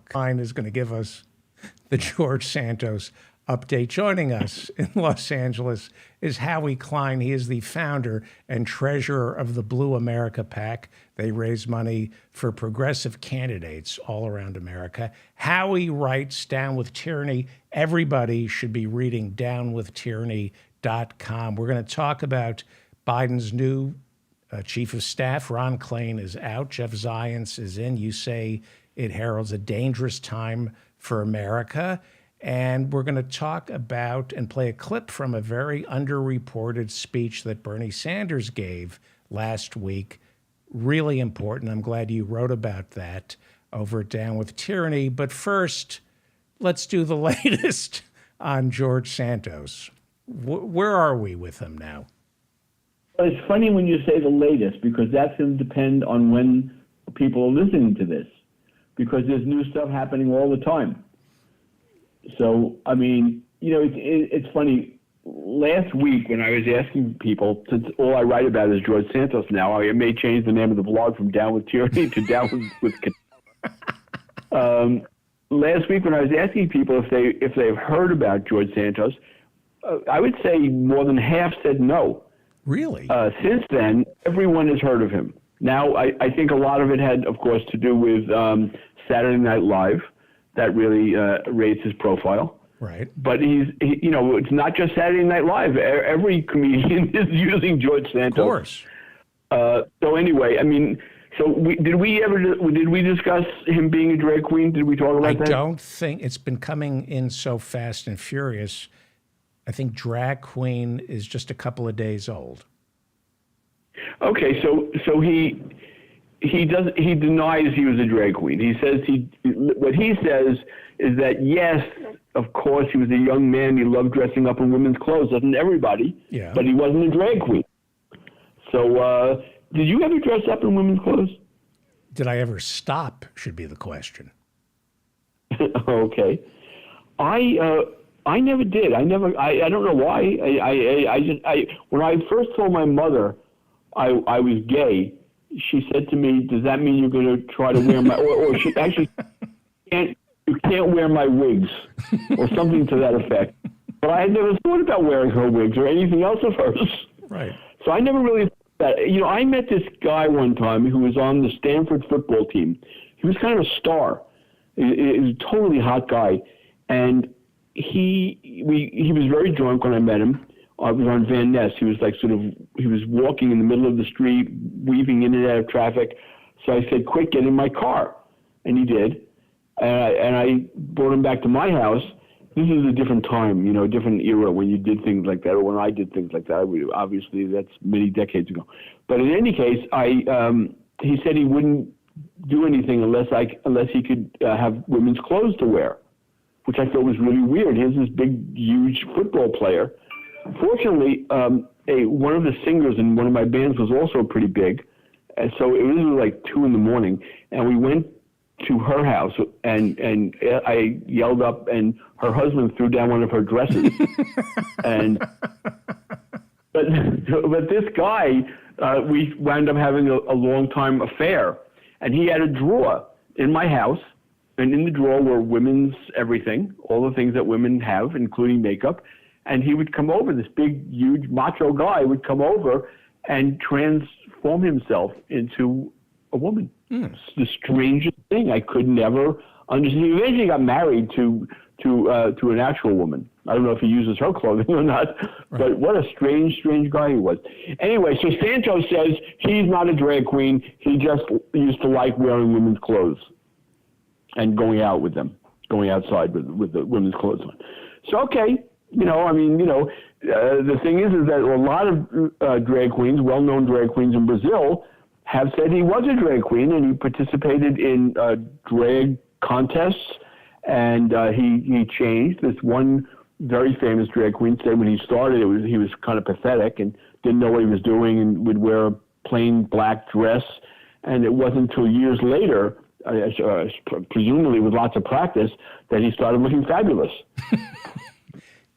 Klein is going to give us the George Santos update. Joining us in Los Angeles is Howie Klein. He is the founder and treasurer of the Blue America PAC. They raise money for progressive candidates all around America. Howie writes Down with Tyranny. Everybody should be reading downwithtyranny.com. We're going to talk about Biden's new chief of staff. Ron Klain is out. Jeff Zients is in. You say it heralds a dangerous time for America. And we're going to talk about and play a clip from a very underreported speech that Bernie Sanders gave last week. Really important. I'm glad you wrote about that over at Down with Tyranny. But first, let's do the latest on George Santos. Where are we with him now? Well, it's funny when you say the latest, because that's going to depend on when people are listening to this, because there's new stuff happening all the time. So, I mean, you know, it's funny. Last week when I was asking people, since all I write about is George Santos now, I may change the name of the blog from Down with Tyranny to Down with last week when I was asking people if they've heard about George Santos, I would say more than half said no. Really? Since then, everyone has heard of him. Now, I think a lot of it had, of course, to do with Saturday Night Live. That really raised his profile. Right. But it's not just Saturday Night Live. Every comedian is using George Santos. Of course. So anyway, I mean, did we discuss him being a drag queen? Did we talk about that? I don't think it's been coming in so fast and furious. I think drag queen is just a couple of days old. Okay, so he denies he was a drag queen. He says what he says is that yes, of course he was a young man. He loved dressing up in women's clothes. Doesn't everybody? Yeah. But he wasn't a drag queen. So did you ever dress up in women's clothes? Did I ever stop? Should be the question. Okay, I never did. I don't know why. When I first told my mother I was gay, she said to me, "Does that mean you're going to try to wear my?" Or she actually, you can't wear my wigs, or something to that effect. But I had never thought about wearing her wigs or anything else of hers. Right. So I never really thought that. You know, I met this guy one time who was on the Stanford football team. He was kind of a star. He was a totally hot guy, and he was very drunk when I met him. I was on Van Ness. He was he was walking in the middle of the street, weaving in and out of traffic. So I said, "Quick, get in my car." And he did. And I brought him back to my house. This is a different time, a different era when you did things like that, or when I did things like that. Obviously, that's many decades ago. But in any case, he said he wouldn't do anything unless he could have women's clothes to wear, which I thought was really weird. Here's this big, huge football player. Fortunately, one of the singers in one of my bands was also pretty big. And so it was like 2 a.m, and we went to her house, and I yelled up, and her husband threw down one of her dresses. But this guy, we wound up having a long-time affair, and he had a drawer in my house, and in the drawer were women's everything, all the things that women have, including makeup. And he would come over, this big, huge, macho guy would come over and transform himself into a woman. It's the strangest thing. I could never understand. He eventually got married to an actual woman. I don't know if he uses her clothing or not, but what a strange guy he was. Anyway, so Santos says he's not a drag queen. He just used to like wearing women's clothes and going out with them, going outside with the women's clothes on. So, okay. The thing is that a lot of drag queens, well-known drag queens in Brazil, have said he was a drag queen, and he participated in drag contests, and he changed. This one very famous drag queen said when he started, he was kind of pathetic and didn't know what he was doing and would wear a plain black dress, and it wasn't until years later, presumably with lots of practice, that he started looking fabulous.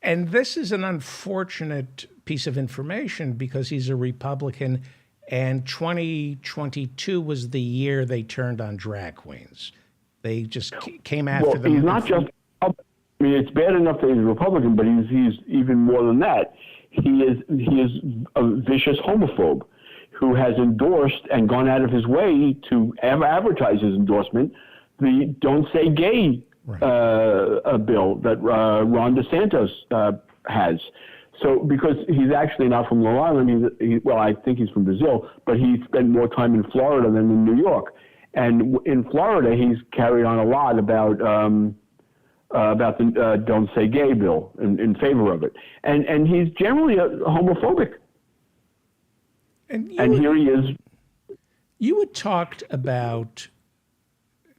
And this is an unfortunate piece of information because he's a Republican, and 2022 was the year they turned on drag queens. They just came after Well, them. he's not just. I mean, it's bad enough that he's a Republican, but he's even more than that. He is a vicious homophobe who has endorsed and gone out of his way to advertise his endorsement the "Don't Say Gay" bill that Ron DeSantis has. So, because he's actually not from Long Island, well, I think he's from Brazil, but he spent more time in Florida than in New York. And in Florida, he's carried on a lot about the "Don't Say Gay" bill in favor of it. And he's generally homophobic. And here he is. You had talked about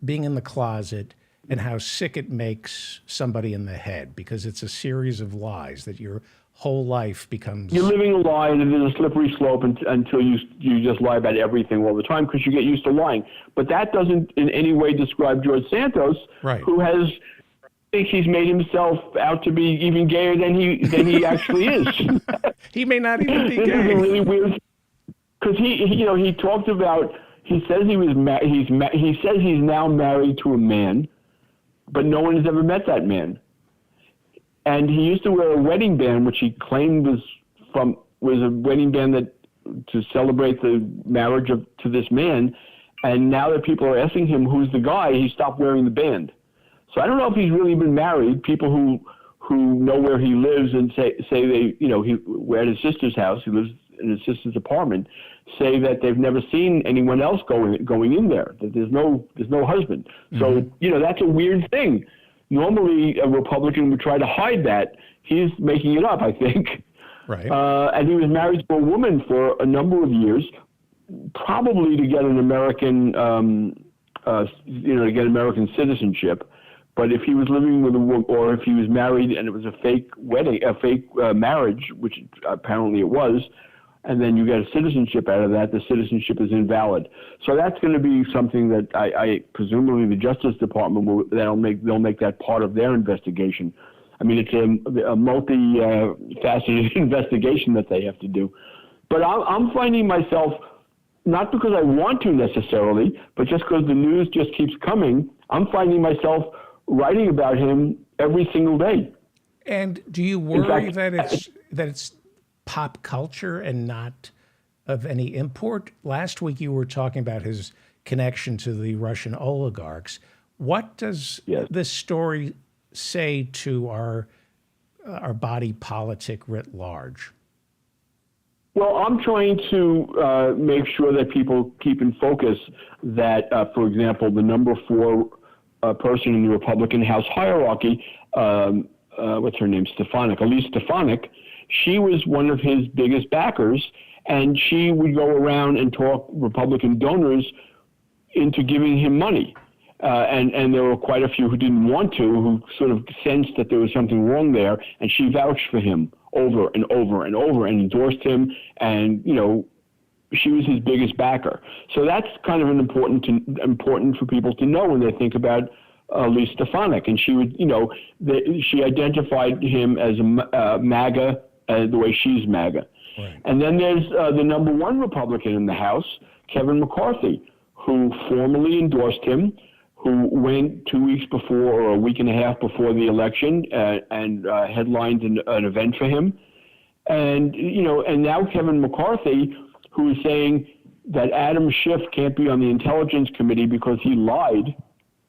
being in the closet and how sick it makes somebody in the head because it's a series of lies that your whole life becomes. You're living a lie, and it is a slippery slope until you just lie about everything all the time because you get used to lying. But that doesn't in any way describe George Santos, who thinks he's made himself out to be even gayer than he actually is. He may not even be gay. This is really weird because he talked about. He says he says he's now married to a man, but no one has ever met that man. And he used to wear a wedding band, which he claimed was a wedding band to celebrate the marriage to this man. And now that people are asking him who's the guy, he stopped wearing the band. So I don't know if he's really been married. People who know where he lives and say we're at his sister's house. He lives in his sister's apartment. Say that they've never seen anyone else going in there. That there's no husband. Mm-hmm. So that's a weird thing. Normally, a Republican would try to hide that. He's making it up, I think. Right. And he was married to a woman for a number of years, probably to get an American, to get American citizenship. But if he was living with a woman, or if he was married and it was a fake wedding, a fake marriage, which apparently it was, and then you get a citizenship out of that, the citizenship is invalid. So that's going to be something that I presumably the Justice Department they'll make that part of their investigation. I mean, it's a multi-faceted investigation that they have to do. But I'm finding myself, not because I want to necessarily, but just because the news just keeps coming, I'm finding myself writing about him every single day. And do you worry that it's pop culture and not of any import? Last week you were talking about his connection to the Russian oligarchs. What does this story say to our body politic writ large? Well, I'm trying to make sure that people keep in focus that, for example, the number 4 person in the Republican House hierarchy, what's her name, Elise Stefanik, she was one of his biggest backers, and she would go around and talk Republican donors into giving him money. And there were quite a few who didn't want to, who sort of sensed that there was something wrong there, and she vouched for him over and over and over and endorsed him, and, she was his biggest backer. So that's kind of important for people to know when they think about Elise Stefanik. And she would, she identified him as a MAGA, the way she's MAGA. Right. And then there's the number 1 Republican in the House, Kevin McCarthy, who formally endorsed him, who went 2 weeks before or a week and a half before the election and headlined an event for him. And, and now Kevin McCarthy, who is saying that Adam Schiff can't be on the Intelligence Committee because he lied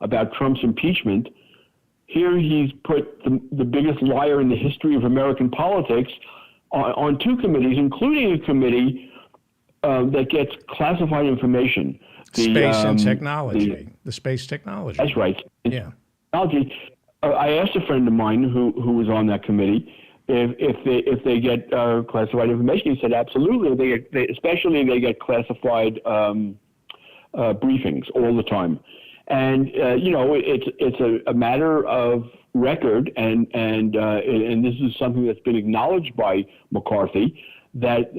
about Trump's impeachment. Here he's put the biggest liar in the history of American politics on 2 committees, including a committee that gets classified information. Space and technology. The space technology. That's right. Yeah. Technology. I asked a friend of mine who was on that committee if they get classified information. He said absolutely. They get classified briefings all the time, and it's a matter of record, and this is something that's been acknowledged by McCarthy, that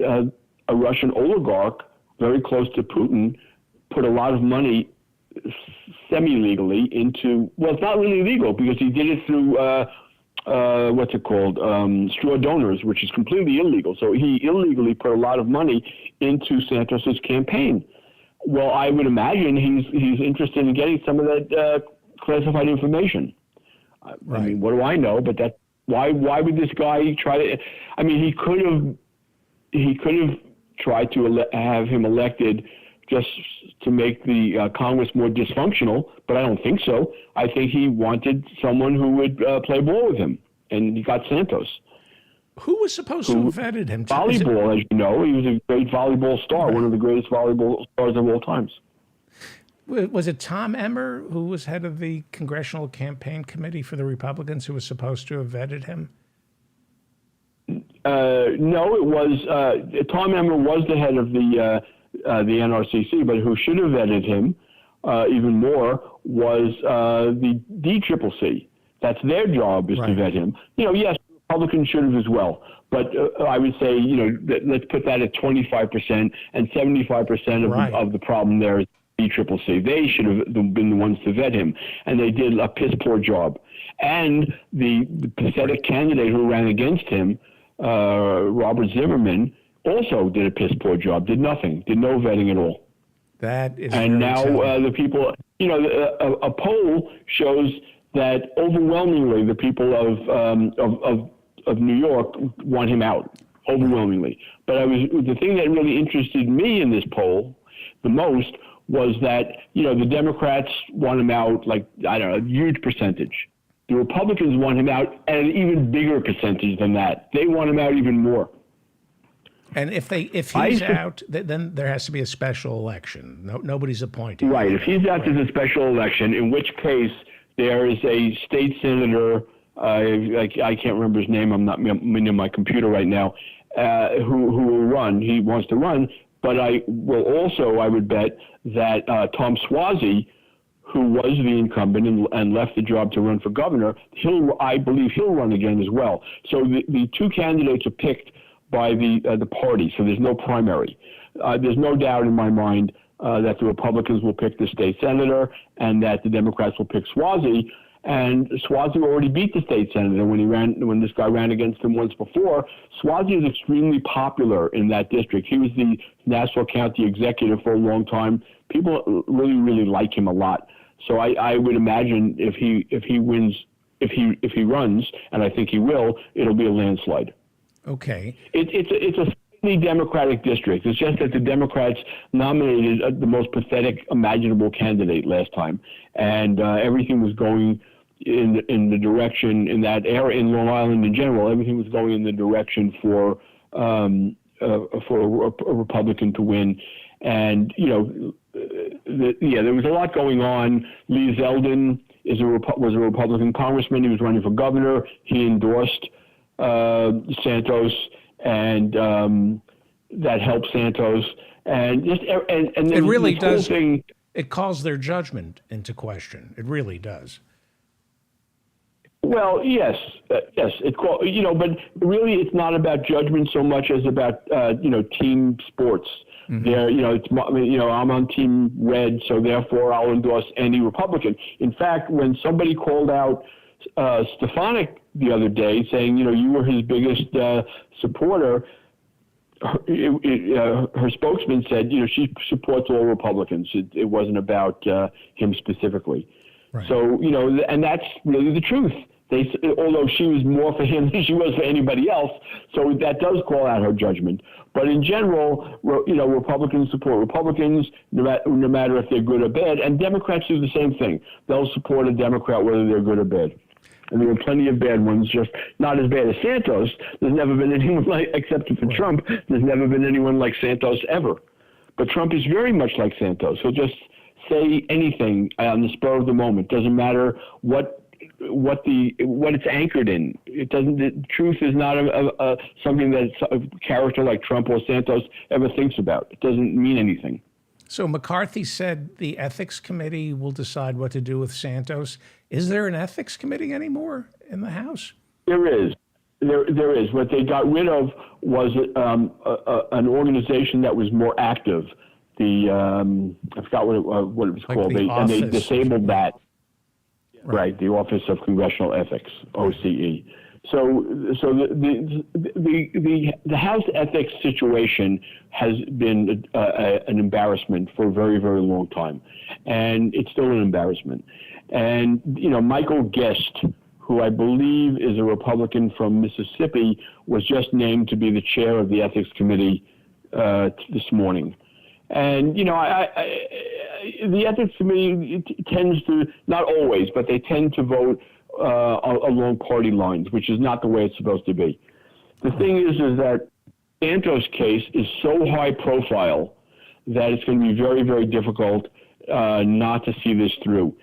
a Russian oligarch very close to Putin put a lot of money semi-legally into, well, it's not really legal because he did it through, straw donors, which is completely illegal. So he illegally put a lot of money into Santos's campaign. Well, I would imagine he's interested in getting some of that classified information. I mean, what do I know? But that why would this guy try to? I mean, he could have tried to have him elected just to make the Congress more dysfunctional, but I don't think so. I think he wanted someone who would play ball with him, and he got Santos. Who was supposed to have vetted him? Volleyball, as you know, he was a great volleyball star, one of the greatest volleyball stars of all times. Was it Tom Emmer, who was head of the Congressional Campaign Committee for the Republicans, who was supposed to have vetted him? No, it was Tom Emmer was the head of the NRCC, but who should have vetted him even more was the DCCC. That's their job, is to vet him. Yes, Republicans should have as well. But I would say, let's put that at 25%, and 75% of the problem there is DCCC. They should have been the ones to vet him, and they did a piss poor job. And the pathetic candidate who ran against him, Robert Zimmerman, also did a piss poor job. Did nothing. Did no vetting at all. That is. And now the people, a poll shows that overwhelmingly the people of New York want him out. Overwhelmingly. But the thing that really interested me in this poll the most was that, the Democrats want him out like, I don't know, a huge percentage. The Republicans want him out at an even bigger percentage than that. They want him out even more. And if he's out, then there has to be a special election. Nobody's appointed. Right. If he's out, there's a special election, in which case there is a state senator, I can't remember his name, I'm not in my computer right now, who will run. He wants to run. But I would bet that Tom Suozzi, who was the incumbent and left the job to run for governor, I believe he'll run again as well. So the two candidates are picked by the party, so there's no primary. There's no doubt in my mind that the Republicans will pick the state senator and that the Democrats will pick Suozzi. And Suozzi already beat the state senator when this guy ran against him once before. Suozzi is extremely popular in that district. He was the Nassau County executive for a long time. People really, really like him a lot. So I would imagine if he runs, and I think he will, it'll be a landslide. Okay. It's a slightly Democratic district. It's just that the Democrats nominated the most pathetic imaginable candidate last time, and everything was going in the direction in that area, in Long Island in general. Everything was going in the direction for a Republican to win, and there was a lot going on. Lee Zeldin was a Republican congressman. He was running for governor. He endorsed Santos, and that helped Santos. And then it really does. It calls their judgment into question. It really does. Well, yes. But really, it's not about judgment so much as about team sports. Mm-hmm. I'm on Team Red, so therefore I'll endorse any Republican. In fact, when somebody called out Stefanik the other day, saying you were his biggest supporter, her spokesman said she supports all Republicans. It wasn't about him specifically. Right. So and that's really the truth. Although she was more for him than she was for anybody else, so that does call out her judgment. But in general, Republicans support Republicans, no matter if they're good or bad, and Democrats do the same thing. They'll support a Democrat whether they're good or bad. And there are plenty of bad ones, just not as bad as Santos. There's never been anyone except for Trump, there's never been anyone like Santos ever. But Trump is very much like Santos. He'll just say anything on the spur of the moment. Doesn't matter what it's anchored in. It doesn't. The truth is not something that a character like Trump or Santos ever thinks about. It doesn't mean anything. So McCarthy said the ethics committee will decide what to do with Santos. Is there an ethics committee anymore in the House? There is. There is. What they got rid of was an organization that was more active. I forgot what it was called. They disabled that. Right, the Office of Congressional Ethics, OCE. So the House ethics situation has been an embarrassment for a very, very long time, and it's still an embarrassment. And, Michael Guest, who I believe is a Republican from Mississippi, was just named to be the chair of the Ethics Committee this morning. And, the Ethics Committee tends to, not always, but they tend to vote along party lines, which is not the way it's supposed to be. The thing is that Santos' case is so high profile that it's going to be very, very difficult not to see this through.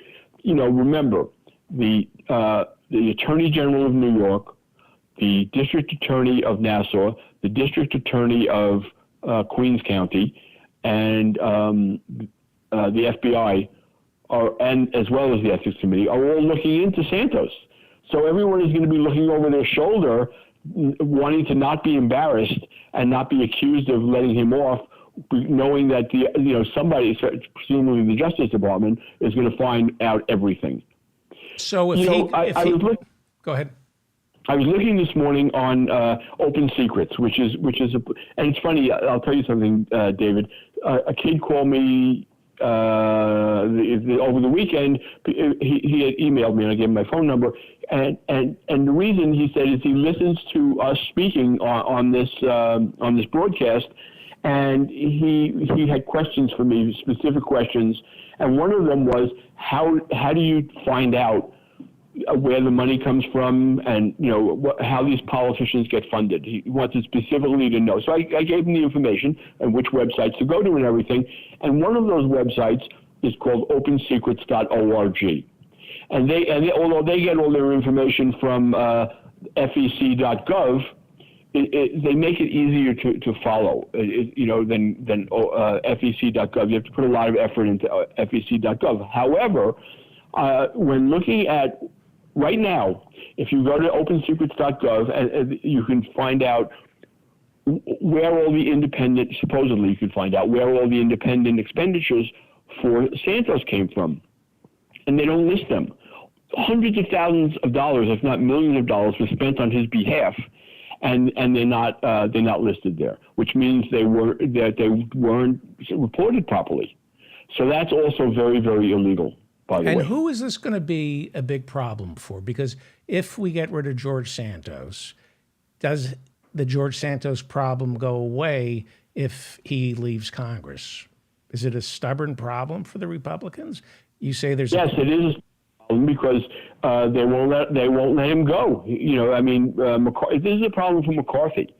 Remember, the Attorney General of New York, the District Attorney of Nassau, the District Attorney of Queens County, and the FBI, and as well as the Ethics Committee, are all looking into Santos. So everyone is going to be looking over their shoulder, wanting to not be embarrassed and not be accused of letting him off, knowing that somebody, presumably the Justice Department, is going to find out everything. So go ahead. I was looking this morning on Open Secrets, which is and it's funny. I'll tell you something, David. A kid called me over the weekend. He had emailed me, and I gave him my phone number. And the reason, he said, is he listens to us speaking on this broadcast, and he had questions for me, specific questions. And one of them was, how do you find out where the money comes from, and how these politicians get funded? He wanted specifically to know. So I gave him the information and which websites to go to and everything. And one of those websites is called OpenSecrets.org. And although they get all their information from FEC.gov, they make it easier to follow, than FEC.gov. You have to put a lot of effort into FEC.gov. However, when looking at right now, if you go to OpenSecrets.gov, you can find out where all the independent, supposedly you can find out where all the independent expenditures for Santos came from. And they don't list them. Hundreds of thousands of dollars, if not millions of dollars, were spent on his behalf, and they're not listed there, which means they weren't reported properly. So that's also very, very illegal, by the way. And who is this going to be a big problem for? Because if we get rid of George Santos, does the George Santos problem go away if he leaves Congress? Is it a stubborn problem for the Republicans? You say there's yes, it is a problem because they won't let him go. This is a problem for McCarthy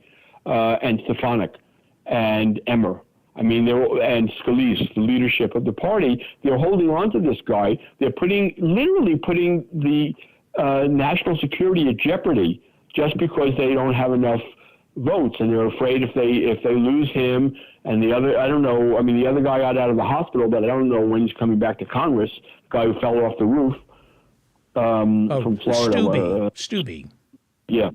and Stefanik and Emmer. And Scalise, the leadership of the party. They're holding on to this guy. They're literally putting the national security at jeopardy just because they don't have enough votes, and they're afraid if they lose him and the other, I don't know. The other guy got out of the hospital, but I don't know when he's coming back to Congress. The guy who fell off the roof from Florida. Stubbe. Yeah.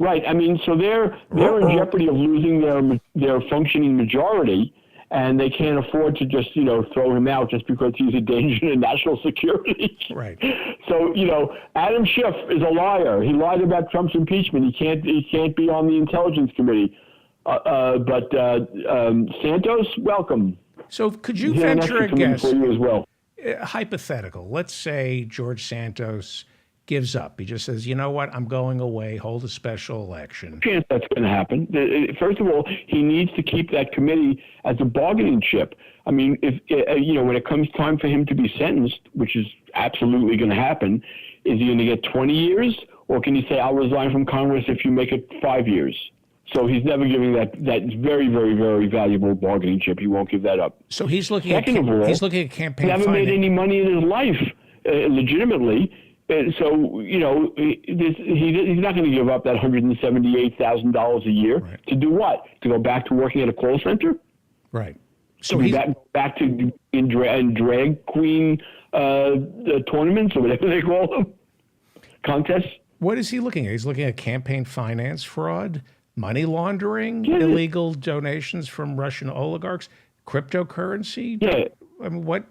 Right. So they're in jeopardy of losing their functioning majority, and they can't afford to just throw him out just because he's a danger to national security. Right. So Adam Schiff is a liar. He lied about Trump's impeachment. He can't be on the Intelligence Committee. But Santos, welcome. So could you venture a guess? For you as well. Hypothetical. Let's say George Santos gives up. He just says, you know what, I'm going away, hold a special election. Chance that's going to happen. First of all, he needs to keep that committee as a bargaining chip. If when it comes time for him to be sentenced, which is absolutely going to happen, is he going to get 20 years, or can he say, I'll resign from Congress if you make it 5 years? So he's never giving that very, very, very valuable bargaining chip. He won't give that up. So he's looking Second of all, he's looking at campaign never finance. made any money in his life legitimately. So, he's not going to give up that $178,000 a year to do what? To go back to working at a call center? Right. So he's he's back to in drag queen tournaments or whatever they call them, contests. What is he looking at? He's looking at campaign finance fraud, money laundering, illegal donations from Russian oligarchs, cryptocurrency. Yeah. What?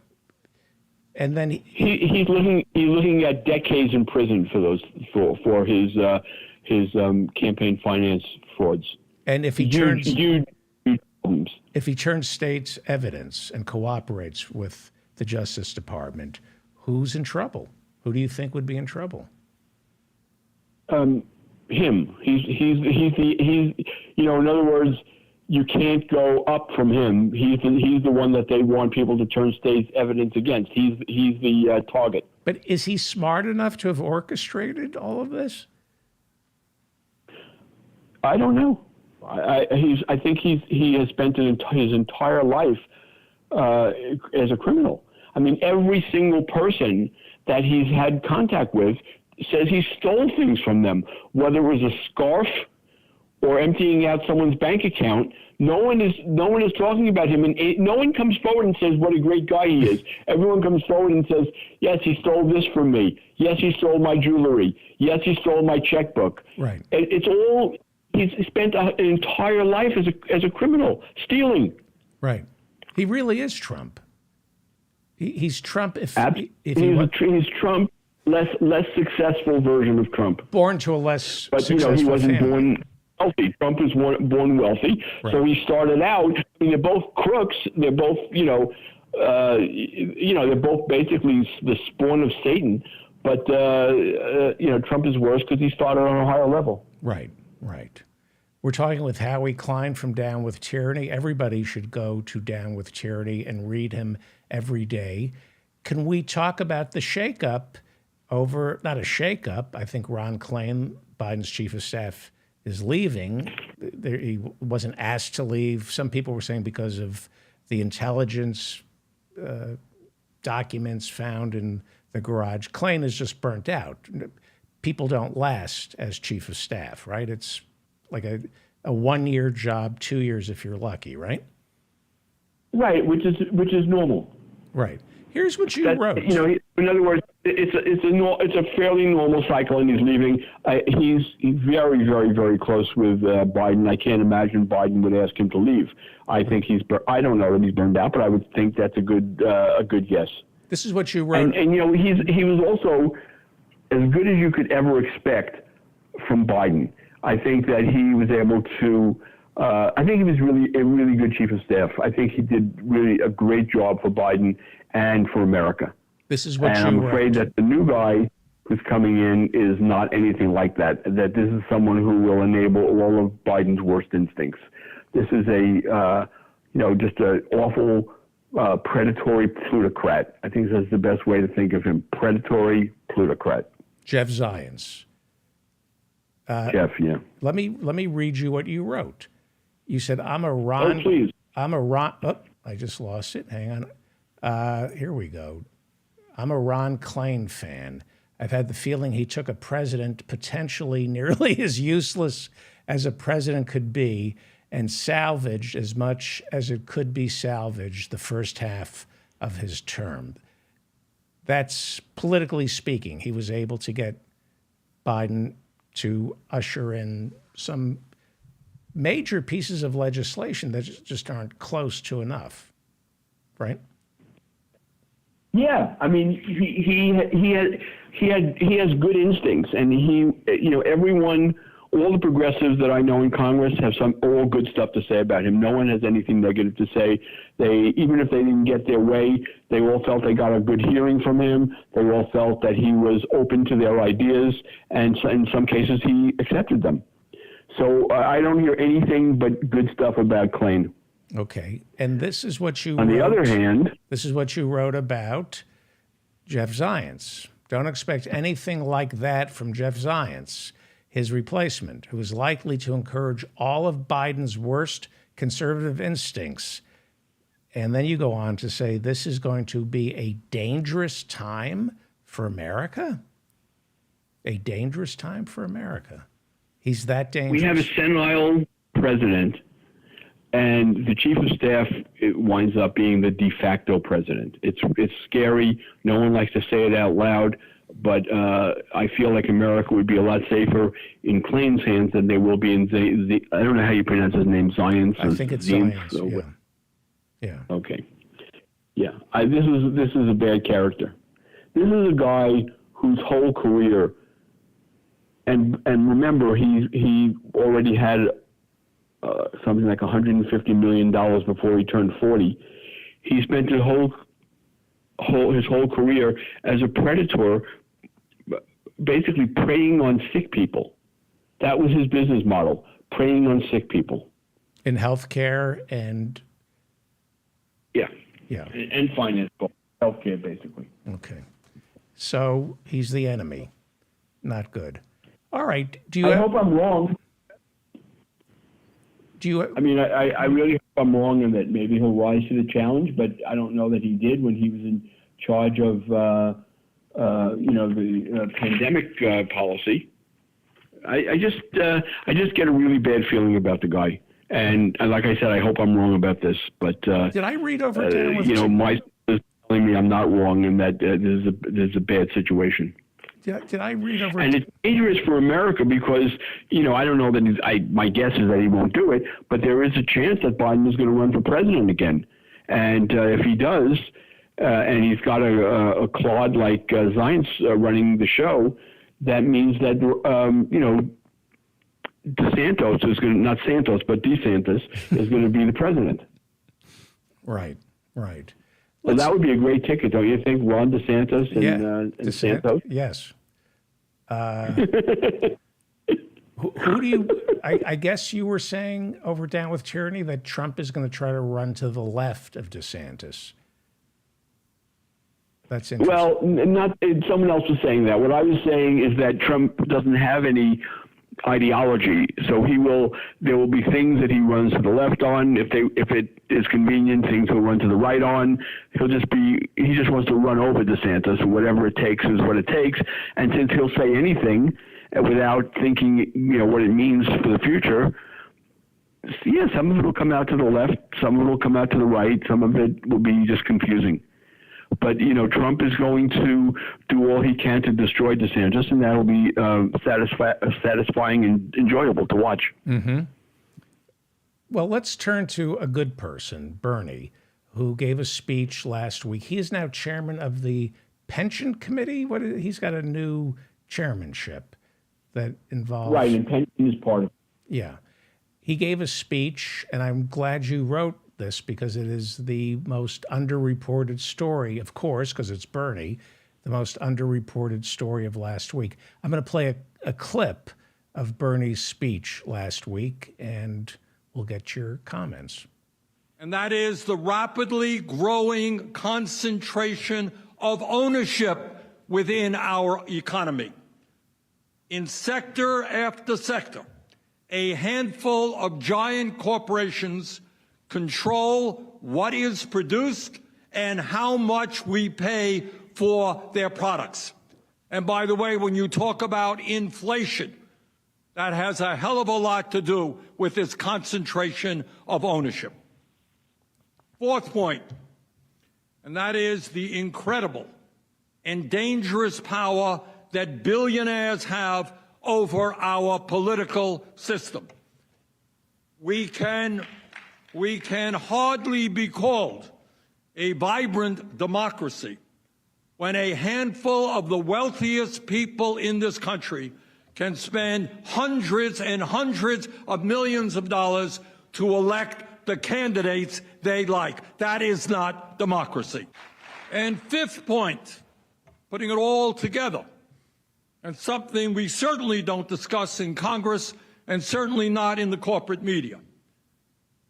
And then he's looking at decades in prison for his campaign finance frauds. And if he huge problems. If he turns state's evidence and cooperates with the Justice Department, Who's in trouble? Who do you think would be in trouble? Him. He's in other words, you can't go up from him. He's the one that they want people to turn state's evidence against. He's the target. But is he smart enough to have orchestrated all of this? I don't know. I think he has spent his entire life as a criminal. I mean, every single person that he's had contact with says he stole things from them, whether it was a scarf or emptying out someone's bank account. No one is talking about him, and no one comes forward and says what a great guy he is. Everyone comes forward and says, yes, he stole this from me. Yes, he stole my jewelry. Yes, he stole my checkbook. Right. It's all. He's spent an entire life as a criminal, stealing. Right. He really is Trump. He's Trump if he's Trump, less successful version of Trump. Born to a less but successful he wasn't family. Born wealthy. Trump was born wealthy, right. So he started out. I mean, they're both crooks. They're both they're both basically the spawn of Satan. But Trump is worse because he started on a higher level. Right. Right. We're talking with Howie Klein from Down with Tyranny. Everybody should go to Down with Tyranny and read him every day. Can we talk about the shakeup not a shakeup? I think Ron Klain, Biden's chief of staff, is leaving. He wasn't asked to leave. Some people were saying because of the intelligence documents found in the garage. Klain is just burnt out. People don't last as chief of staff, right? It's like a 1-year job, 2 years if you're lucky, right? Right, which is normal. Right. Here's what you wrote. In other words, it's a fairly normal cycle, and he's leaving. He's very, very, very close with Biden. I can't imagine Biden would ask him to leave. I think I don't know that he's burned out, but I would think that's a good guess. This is what you wrote. And he was also as good as you could ever expect from Biden. I think that he was able to. I think he was really a really good chief of staff. I think he did really a great job for Biden and for America. This is what and I'm afraid that the new guy who's coming in is not anything like that. That this is someone who will enable all of Biden's worst instincts. This is just an awful predatory plutocrat. I think that's the best way to think of him. Predatory plutocrat. Jeff Zients. Jeff, yeah. Let me read you what you wrote. You said, I'm a Ron. Oh, please. I'm a Ron. Oh, I just lost it. Hang on. Here we go. I'm a Ron Klain fan. I've had the feeling he took a president potentially nearly as useless as a president could be and salvaged as much as it could be salvaged the first half of his term. That's politically speaking. He was able to get Biden to usher in some major pieces of legislation that just aren't close to enough, right? Yeah, I mean, he has good instincts, and everyone, all the progressives that I know in Congress have all good stuff to say about him. No one has anything negative to say. Even if they didn't get their way, they all felt they got a good hearing from him. They all felt that he was open to their ideas, and so in some cases he accepted them. So I don't hear anything but good stuff about Klain. Okay, and this is what you On the other hand, this is what you wrote about Jeff Zients. Don't expect anything like that from Jeff Zients, his replacement, who is likely to encourage all of Biden's worst conservative instincts. And then you go on to say this is going to be a dangerous time for America. A dangerous time for America. He's that dangerous. We have a senile president, and the chief of staff winds up being the de facto president. It's scary. No one likes to say it out loud, but I feel like America would be a lot safer in Klain's hands than they will be in I don't know how you pronounce his name, Zients. I think it's Zients. Yeah. Okay. Yeah. This is a bad character. This is a guy whose whole career, and remember, he already had something like $150 million before he turned 40. He spent his whole his whole career as a predator, basically preying on sick people. That was his business model, preying on sick people. In healthcare and Yeah. yeah. And finance, healthcare, basically. Okay. So he's the enemy. Not good. All right. Do you I hope I'm wrong. I mean, I really hope I'm wrong in that maybe he'll rise to the challenge, but I don't know that he did when he was in charge of, the pandemic policy. I just get a really bad feeling about the guy. And like I said, I hope I'm wrong about this. But did I read over down with my son is telling me I'm not wrong and that there's a bad situation. Did I read over? And it's dangerous for America because, I don't know that my guess is that he won't do it, but there is a chance that Biden is going to run for president again. And if he does, and he's got a clod like Zients running the show, that means that, DeSantis is going to, not Santos, but DeSantis is going to be the president. Right, right. Well, that would be a great ticket, don't you think? Ron DeSantis and Santos? Yes. Who do you, I guess you were saying over Down with Tyranny that Trump is going to try to run to the left of DeSantis. That's interesting. Well, someone else was saying that. What I was saying is that Trump doesn't have any ideology, so there will be things that he runs to the left on. If it is convenient, things he'll run to the right on. He just wants to run over DeSantis. Whatever it takes is what it takes. And since he'll say anything without thinking, what it means for the future, yeah, some of it will come out to the left, some of it will come out to the right, some of it will be just confusing. But, Trump is going to do all he can to destroy DeSantis, and that'll be satisfying and enjoyable to watch. Mm-hmm. Well, let's turn to a good person, Bernie, who gave a speech last week. He is now chairman of the Pension Committee. He's got a new chairmanship that involves... Right, and pension is part of it. Yeah. He gave a speech, and I'm glad you wrote this because it is the most underreported story, of course, because it's Bernie, the most underreported story of last week. I'm going to play a clip of Bernie's speech last week, and we'll get your comments. And that is the rapidly growing concentration of ownership within our economy. In sector after sector, a handful of giant corporations control what is produced and how much we pay for their products. And by the way, when you talk about inflation, that has a hell of a lot to do with this concentration of ownership. Fourth point, and that is the incredible and dangerous power that billionaires have over our political system. We can hardly be called a vibrant democracy when a handful of the wealthiest people in this country can spend hundreds and hundreds of millions of dollars to elect the candidates they like. That is not democracy. And fifth point, putting it all together, and something we certainly don't discuss in Congress and certainly not in the corporate media.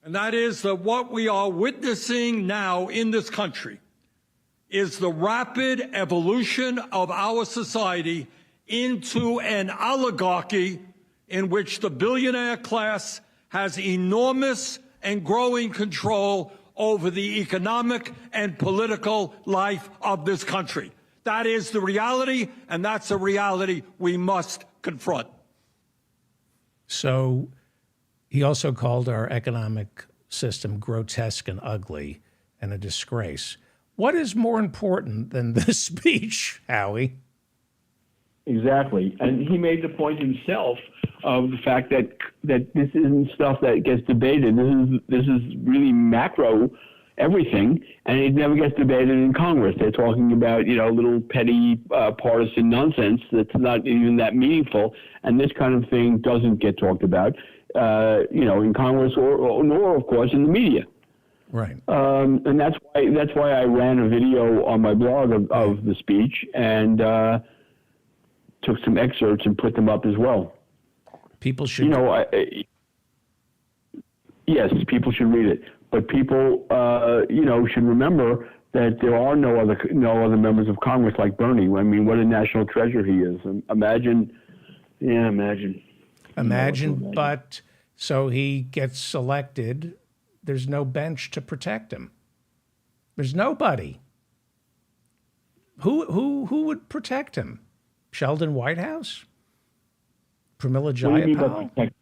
And that is that what we are witnessing now in this country is the rapid evolution of our society into an oligarchy in which the billionaire class has enormous and growing control over the economic and political life of this country. That is the reality, and that's a reality we must confront. So he also called our economic system grotesque and ugly and a disgrace. What is more important than this speech, Howie? Exactly. And he made the point himself of the fact that this isn't stuff that gets debated. This is really macro everything, and it never gets debated in Congress. They're talking about, little petty partisan nonsense that's not even that meaningful, and this kind of thing doesn't get talked about, in Congress nor, of course, in the media. Right. And that's why I ran a video on my blog of the speech and took some excerpts and put them up as well. People should. You know, yes, people should read it, but people, you know, should remember that there are no other members of Congress like Bernie. I mean, what a national treasure he is. Imagine. Imagine, but so he gets elected. There's no bench to protect him. There's nobody. Who would protect him? Sheldon Whitehouse? Pramila What do you mean by Jayapal? protect?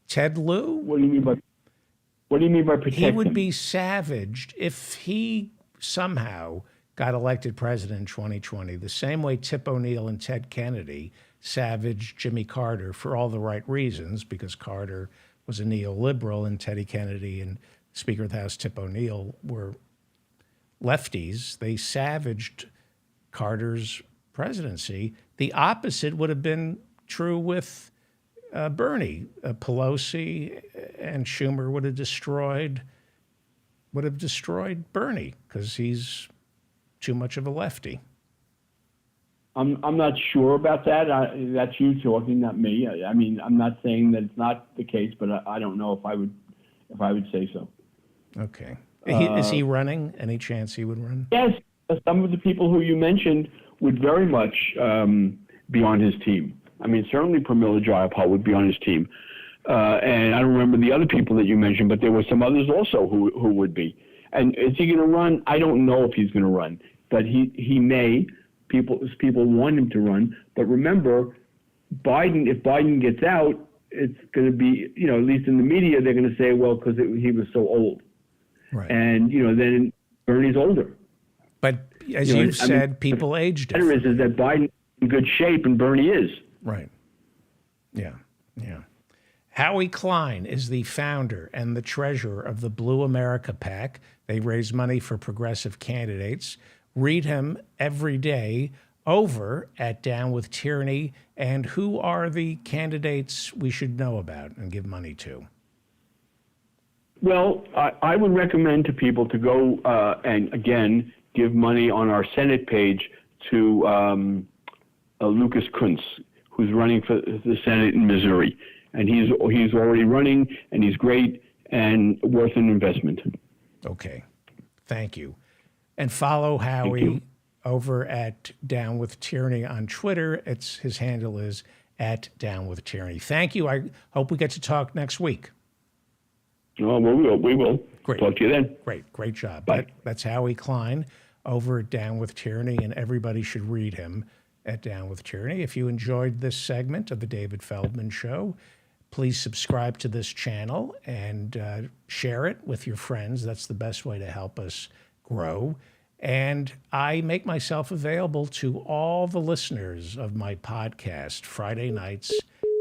Ted Lieu? What do you mean by protect? He would him? be savaged if he somehow got elected president in 2020, the same way Tip O'Neill and Ted Kennedy savaged Jimmy Carter for all the right reasons, because Carter was a neoliberal and Teddy Kennedy and Speaker of the House Tip O'Neill were lefties. They savaged Carter's presidency. The opposite would have been true with Bernie. Pelosi and Schumer would have destroyed Bernie because he's too much of a lefty. I'm not sure about that. That's you talking, not me. I mean, I'm not saying that it's not the case, but I don't know if I would say so. Okay. Is he running? Any chance he would run? Yes, some of the people who you mentioned would very much be on his team. I mean, certainly Pramila Jayapal would be on his team. And I don't remember the other people that you mentioned, but there were some others also who would be. And is he going to run? I don't know if he's going to run, but he may. People want him to run. But remember, if Biden gets out, it's going to be, you know, at least in the media, they're going to say, well, because he was so old. Right. And, you know, then Bernie's older. But as you've said, people age The matter different. is that Biden's in good shape and Bernie is. Right. Yeah. Howie Klein is the founder and the treasurer of the Blue America PAC. They raise money for progressive candidates. Read him every day over at Down with Tyranny. And who are the candidates we should know about and give money to? Well, I would recommend to people to go and, again, give money on our Senate page to Lucas Kunz, who's running for the Senate in Missouri. And he's already running, and he's great and worth an investment. Okay. Thank you. And follow Howie over at Down with Tyranny on Twitter. His handle is at Down with Tyranny. Thank you. I hope we get to talk next week. Oh, we will. Great. Talk to you then. Great job. Bye. That's Howie Klein over at Down with Tyranny, and everybody should read him at Down with Tyranny. If you enjoyed this segment of the David Feldman Show, please subscribe to this channel and share it with your friends. That's the best way to help us grow. And I make myself available to all the listeners of my podcast Friday nights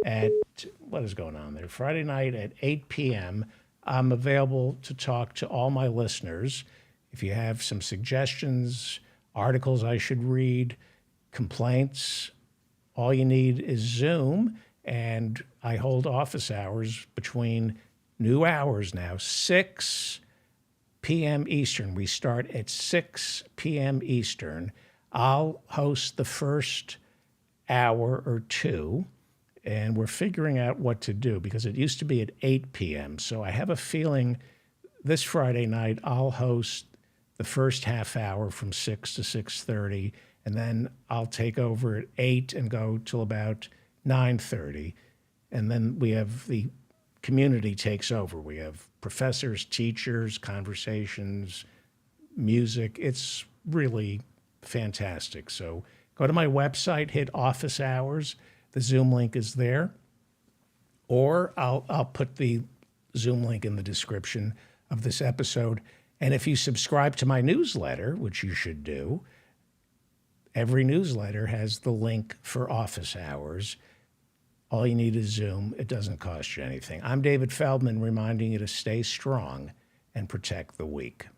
at, what is going on there? Friday night at 8 p.m. I'm available to talk to all my listeners. If you have some suggestions, articles I should read, complaints, all you need is Zoom. And I hold office hours between new hours now, 6 p.m. Eastern. We start at 6 p.m. Eastern. I'll host the first hour or two, and we're figuring out what to do because it used to be at 8 p.m. So I have a feeling this Friday night I'll host the first half hour from 6 to 6:30, and then I'll take over at 8 and go till about 9:30. And then we have the community takes over. We have professors, teachers, conversations, music. It's really fantastic. So go to my website, hit office hours. The Zoom link is there. Or I'll put the Zoom link in the description of this episode. And if you subscribe to my newsletter, which you should do, every newsletter has the link for office hours. All you need is Zoom. It doesn't cost you anything. I'm David Feldman, reminding you to stay strong and protect the weak.